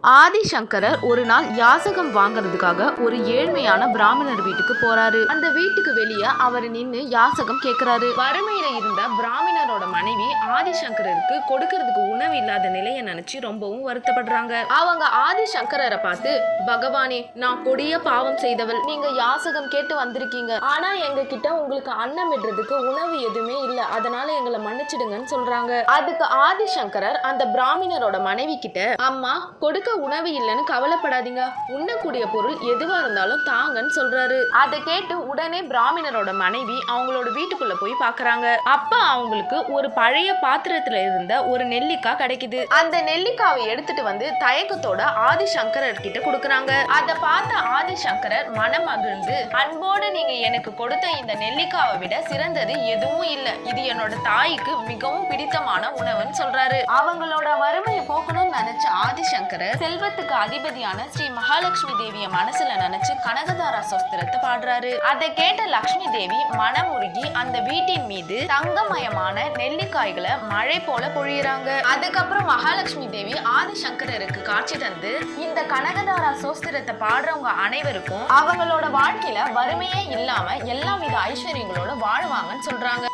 ஆதிசங்கரர் ஒரு நாள் யாசகம் வாங்குறதுக்காக ஒரு ஏழ்மையான பிராமணர் வீட்டுக்கு போறாரு. அந்த வீட்டுக்கு வெளியே அவர் நின்னு யாசகம் கேட்கிறாரு. வறுமையில இருந்த பிராமணரோட மனைவி ஆதிசங்கரருக்கு கொடுக்கறதுக்கு உணவு இல்லாத நிலையை நினைச்சு ரொம்பவும் வருத்தப்படுறாங்க. அவங்க ஆதிசங்கரரை பார்த்து, பகவானே, நான் கொடிய பாவம் செய்தவள், நீங்க யாசகம் கேட்டு வந்திருக்கீங்க, ஆனா எங்க கிட்ட உங்களுக்கு அன்னம் இடுறதுக்கு உணவு எதுவுமே இல்ல, அதனால எங்களை மன்னிச்சிடுங்கன்னு சொல்றாங்க. அதுக்கு ஆதிசங்கரர் அந்த பிராமணரோட மனைவி கிட்ட, அம்மா, கொடுக்க உணவு இல்லைன்னு கவலைப்படாதீங்க, உண்ணக்கூடிய பொருள் எதுவா இருந்தாலும் தாங்கன்னு சொல்றாரு. அதை கேட்டு உடனே பிராமணரோட மனைவி அவங்களோட வீட்டுக்குள்ள போய் பாக்குறாங்க. அப்ப அவங்களுக்கு ஒரு பழைய பாத்திரத்துல இருந்த ஒரு நெல்லிக்காய் கிடைக்குது. அந்த நெல்லிக்காவை எடுத்துட்டு வந்து தயக்கத்தோட ஆதிசங்கரர் கிட்ட கொடுக்கறாங்க. அதை பார்த்த ஆதிசங்கரர் மனம் மகிழ்ந்து, அன்போடு நீங்க எனக்கு கொடுத்த இந்த நெல்லிக்காவை விட சிறந்தது எதுவும் இல்லை, இது என்னோட தாய்க்கு மிகவும் பிடித்தமான உணவுன்னு சொல்றாரு. அவங்களோட வறுமையை போக்கணும்னு நினைச்ச ஆதிசங்கரர் செல்வத்துக்கு அதிபதியான ஸ்ரீ மகாலட்சுமி தேவிய மனசுல நினைச்சு கனகதாரா ஸ்தோத்திரத்தை பாடுறாரு. அதை கேட்ட லட்சுமி தேவி மனமுருகி அந்த வீட்டின் மீது தங்கமயமான நெல்லிக்காய்களை மழை போல பொழியறாங்க. அதுக்கப்புறம் மகாலட்சுமி தேவி ஆதிசங்கரருக்கு காட்சி தந்து, இந்த கனகதாரா ஸ்தோத்திரத்தை பாடுறவங்க அனைவருக்கும் அவங்களோட வாழ்க்கையில வறுமையே இல்லாம எல்லா வித ஐஸ்வர்யங்களோட வாழ்வாங்கன்னு சொல்றாங்க.